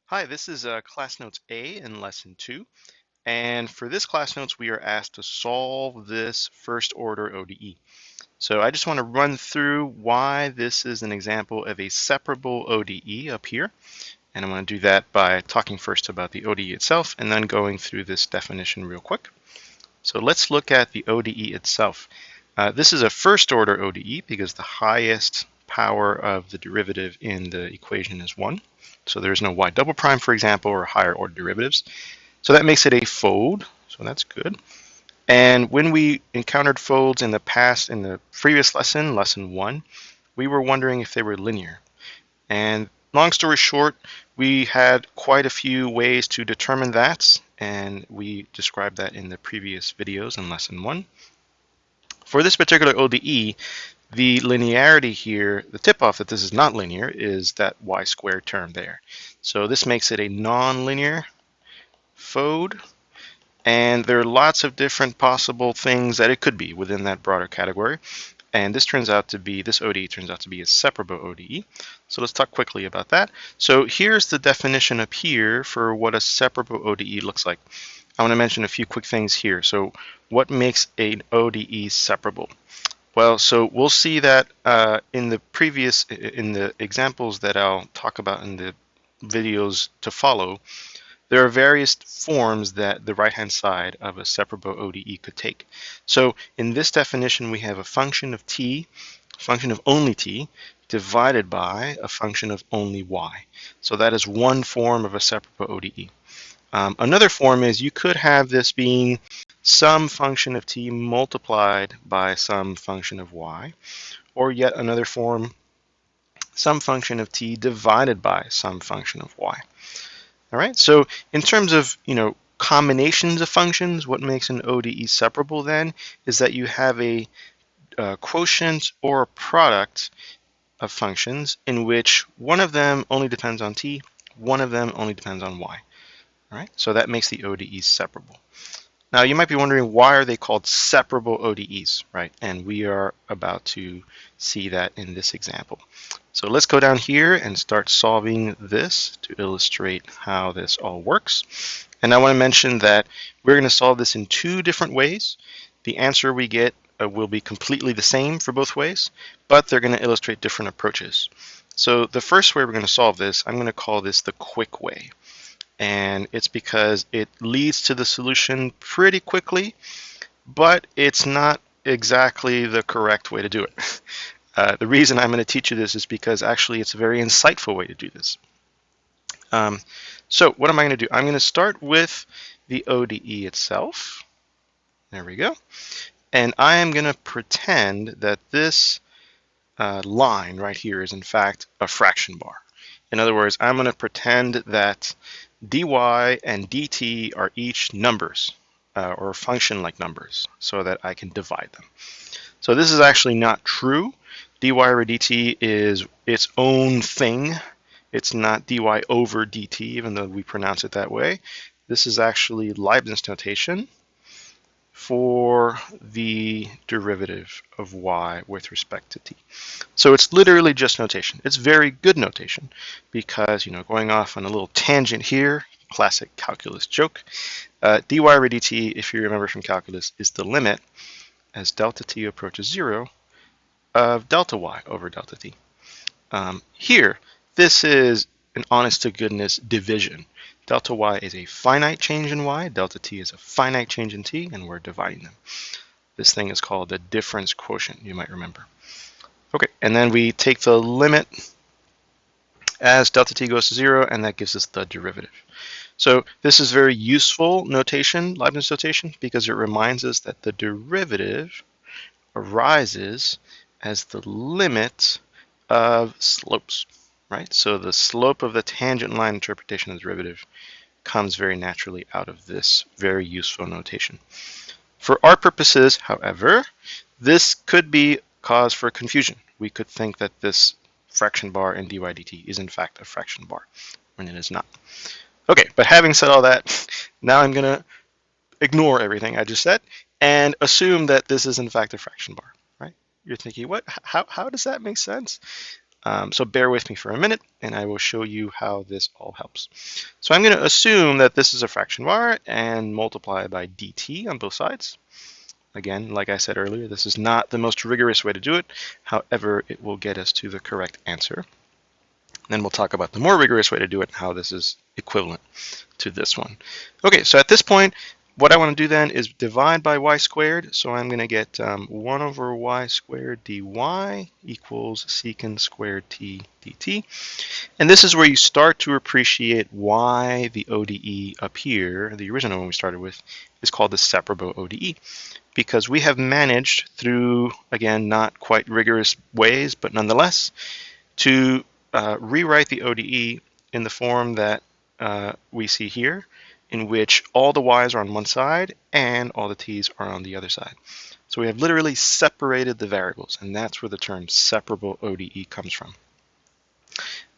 Hi, this is Class Notes A in Lesson 2. And for this class notes, we are asked to solve this first order ODE. So I just want to run through why this is an example of a separable ODE up here. And I'm going to do that by talking first about the ODE itself and then going through this definition real quick. So let's look at the ODE itself. This is a first order ODE because the highest power of the derivative in the equation is 1. So there's no y double prime, for example, or higher order derivatives. So that makes it a fold, so that's good. And when we encountered folds in the past, in the previous lesson, lesson 1, we were wondering if they were linear. And long story short, we had quite a few ways to determine that, and we described that in the previous videos in lesson 1. For this particular ODE, the linearity here, the tip-off that this is not linear, is that y squared term there. So this makes it a non-linear fold, and there are lots of different possible things that it could be within that broader category. And this ODE turns out to be a separable ODE. So let's talk quickly about that. So here's the definition up here for what a separable ODE looks like. I want to mention a few quick things here. So what makes an ODE separable? Well, so we'll see that in the examples that I'll talk about in the videos to follow, there are various forms that the right-hand side of a separable ODE could take. So in this definition, we have a function of t, function of only t, divided by a function of only y. So that is one form of a separable ODE. Another form is you could have this being some function of t multiplied by some function of y, or yet another form, some function of t divided by some function of y. All right, so in terms of, combinations of functions, what makes an ODE separable then is that you have a quotient or a product of functions in which one of them only depends on t, one of them only depends on y. All right, so that makes the ODEs separable. Now you might be wondering, why are they called separable ODEs, right? And we are about to see that in this example. So let's go down here and start solving this to illustrate how this all works. And I want to mention that we're going to solve this in two different ways. The answer we get will be completely the same for both ways, but they're going to illustrate different approaches. So the first way we're going to solve this, I'm going to call this the quick way. And it's because it leads to the solution pretty quickly, but it's not exactly the correct way to do it. The reason I'm going to teach you this is because actually it's a very insightful way to do this. So what am I going to do? I'm going to start with the ODE itself. There we go. And I am going to pretend that this line right here is in fact a fraction bar. In other words, I'm going to pretend that dy and dt are each numbers or function like numbers so that I can divide them. So this is actually not true. Dy over dt is its own thing. It's not dy over dt, even though we pronounce it that way. This is actually Leibniz notation for the derivative of y with respect to t. So it's literally just notation. It's very good notation because, going off on a little tangent here, classic calculus joke, dy over dt, if you remember from calculus, is the limit as delta t approaches 0 of delta y over delta t. Here, this is an honest-to-goodness division. Delta y is a finite change in y, delta t is a finite change in t, and we're dividing them. This thing is called the difference quotient, you might remember. Okay, and then we take the limit as delta t goes to 0, and that gives us the derivative. So this is very useful notation, Leibniz notation, because it reminds us that the derivative arises as the limit of slopes. Right? So the slope of the tangent line interpretation of the derivative comes very naturally out of this very useful notation. For our purposes, however, this could be cause for confusion. We could think that this fraction bar in dy dt is in fact a fraction bar, when it is not. Okay, but having said all that, now I'm going to ignore everything I just said and assume that this is in fact a fraction bar. Right? You're thinking, what? How does that make sense? So bear with me for a minute, and I will show you how this all helps. So I'm going to assume that this is a fraction of r and multiply by dt on both sides. Again, like I said earlier, this is not the most rigorous way to do it. However, it will get us to the correct answer. Then we'll talk about the more rigorous way to do it and how this is equivalent to this one. Okay, so at this point, what I want to do then is divide by y squared. So I'm going to get 1 over y squared dy equals secant squared t dt. And this is where you start to appreciate why the ODE up here, the original one we started with, is called the separable ODE. Because we have managed through, again, not quite rigorous ways, but nonetheless, to rewrite the ODE in the form that we see here, in which all the y's are on one side and all the t's are on the other side. So we have literally separated the variables, and that's where the term separable ODE comes from.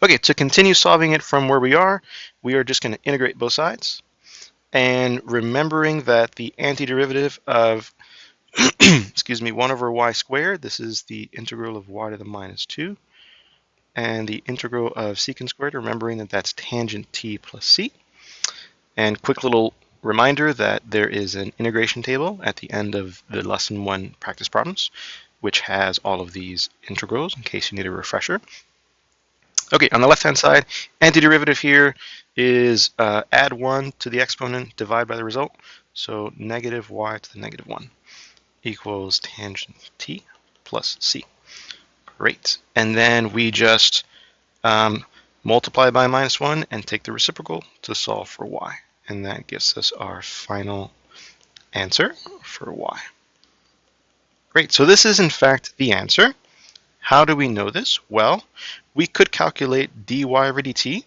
Okay, to continue solving it from where we are just going to integrate both sides. And remembering that the antiderivative of excuse me, 1 over y squared, this is the integral of y to the minus 2. And the integral of secant squared, remembering that that's tangent t plus c. And quick little reminder that there is an integration table at the end of the lesson 1 practice problems, which has all of these integrals in case you need a refresher. Okay, on the left-hand side, antiderivative here is add 1 to the exponent, divide by the result. So negative y to the negative 1 equals tangent t plus c. Great. And then we just multiply by minus 1 and take the reciprocal to solve for y. And that gives us our final answer for y. Great. So this is, in fact, the answer. How do we know this? Well, we could calculate dy over dt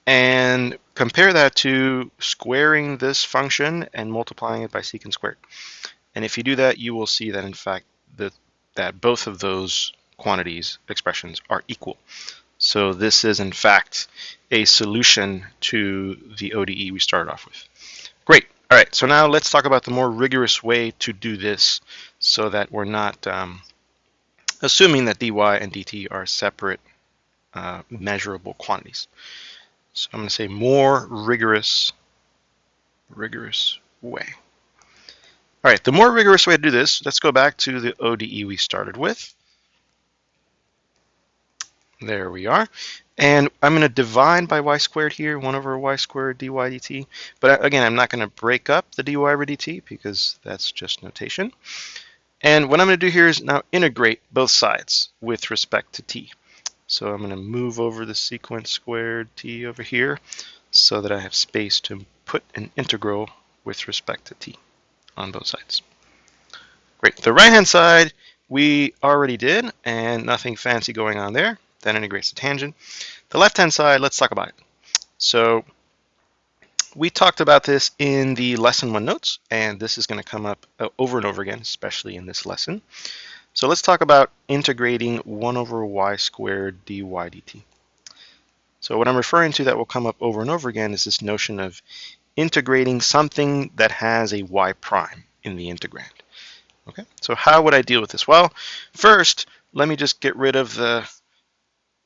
and compare that to squaring this function and multiplying it by secant squared. And if you do that, you will see that, in fact, that both of those quantities expressions are equal. So this is, in fact, a solution to the ODE we started off with. Great. All right, so now let's talk about the more rigorous way to do this so that we're not assuming that dy and dt are separate measurable quantities. So I'm going to say more rigorous way. All right, the more rigorous way to do this, let's go back to the ODE we started with. There we are. And I'm going to divide by y squared here, 1 over y squared dy dt. But again, I'm not going to break up the dy over dt because that's just notation. And what I'm going to do here is now integrate both sides with respect to t. So I'm going to move over the secant squared t over here so that I have space to put an integral with respect to t on both sides. Great. The right-hand side we already did, and nothing fancy going on there. That integrates the tangent. The left-hand side, let's talk about it. So we talked about this in the lesson 1 notes, and this is going to come up over and over again, especially in this lesson. So let's talk about integrating 1 over y squared dy dt. So what I'm referring to that will come up over and over again is this notion of integrating something that has a y prime in the integrand. Okay, so how would I deal with this? Well, first, let me just get rid of the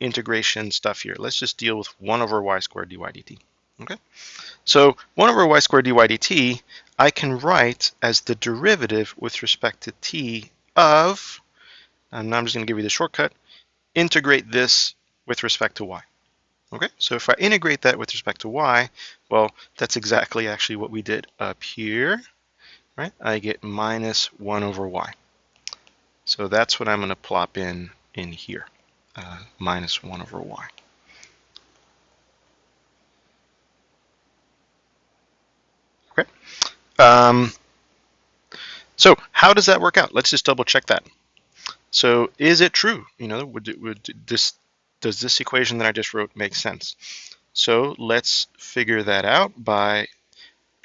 integration stuff here. Let's just deal with 1 over y squared dy dt. Okay, so 1 over y squared dy dt, I can write as the derivative with respect to t of, and now I'm just going to give you the shortcut, integrate this with respect to y. Okay, so if I integrate that with respect to y, well, that's exactly actually what we did up here, right? I get minus 1 over y. So that's what I'm going to plop in here, minus 1 over y. Okay. So how does that work out? Let's just double check that. So is it true? You know, does this equation that I just wrote make sense? So let's figure that out by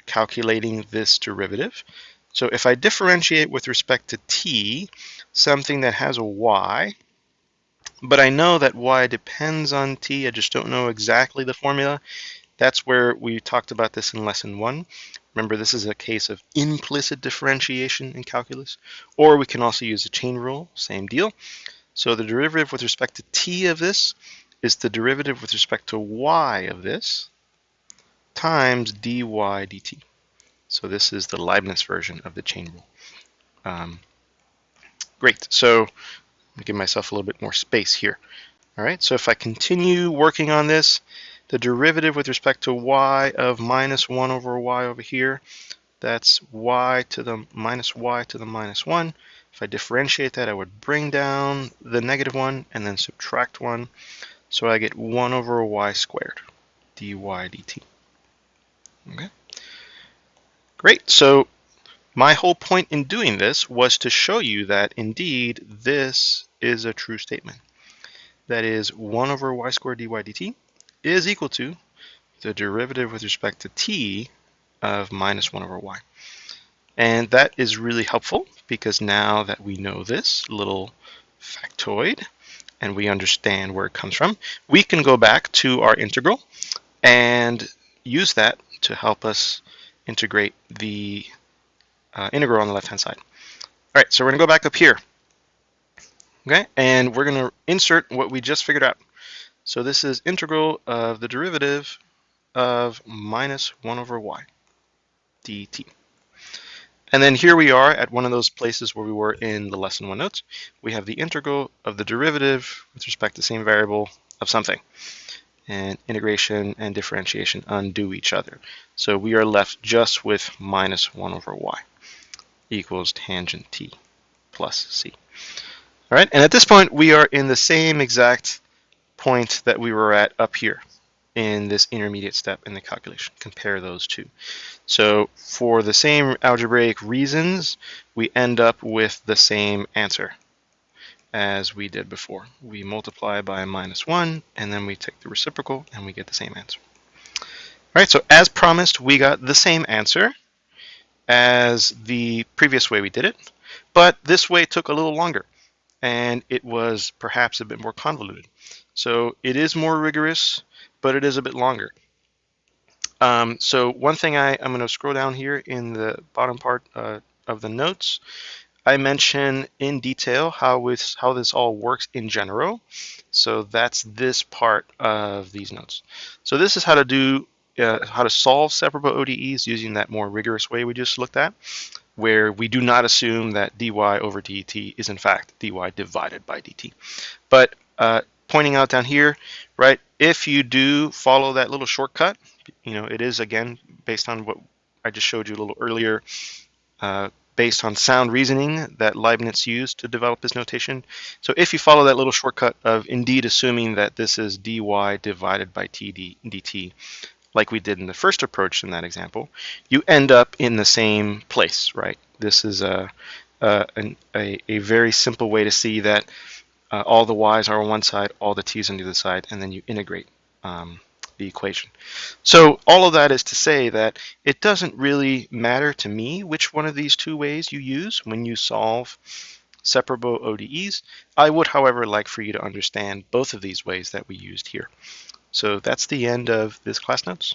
calculating this derivative. So if I differentiate with respect to t, something that has a y, but I know that y depends on t, I just don't know exactly the formula. That's where we talked about this in lesson 1. Remember, this is a case of implicit differentiation in calculus, or we can also use the chain rule, same deal. So the derivative with respect to t of this is the derivative with respect to y of this times dy dt. So this is the Leibniz version of the chain rule. Great. So let me give myself a little bit more space here. All right. So if I continue working on this, the derivative with respect to y of minus 1 over y over here, that's y to the minus 1. If I differentiate that, I would bring down the negative 1 and then subtract 1. So I get 1 over y squared, dy dt. Okay. Great. So my whole point in doing this was to show you that indeed this is a true statement. That is 1 over y squared dy dt is equal to the derivative with respect to t of minus 1 over y. And that is really helpful because now that we know this little factoid and we understand where it comes from, we can go back to our integral and use that to help us integrate the integral on the left-hand side. All right, so we're going to go back up here. Okay, and we're going to insert what we just figured out. So this is integral of the derivative of minus 1 over y dt. And then here we are at one of those places where we were in the lesson 1 notes. We have the integral of the derivative with respect to the same variable of something. And integration and differentiation undo each other. So we are left just with minus 1 over y equals tangent t plus c. All right, and at this point we are in the same exact point that we were at up here in this intermediate step in the calculation. Compare those two. So for the same algebraic reasons, we end up with the same answer as we did before. We multiply by minus 1, and then we take the reciprocal, and we get the same answer. All right, so as promised, we got the same answer as the previous way we did it, but this way took a little longer, and it was perhaps a bit more convoluted. So it is more rigorous, but it is a bit longer. So one thing I'm going to scroll down here in the bottom part of the notes. I mention in detail how this all works in general. So that's this part of these notes. So this is how to solve separable ODEs using that more rigorous way we just looked at, where we do not assume that dy over dt is in fact dy divided by dt. But pointing out down here, right, if you do follow that little shortcut, it is again based on what I just showed you a little earlier, based on sound reasoning that Leibniz used to develop this notation. So if you follow that little shortcut of indeed assuming that this is dy divided by dt, like we did in the first approach in that example, you end up in the same place, right? This is a very simple way to see that all the y's are on one side, all the t's on the other side, and then you integrate the equation. So all of that is to say that it doesn't really matter to me which one of these two ways you use when you solve separable ODEs. I would, however, like for you to understand both of these ways that we used here. So that's the end of this class notes.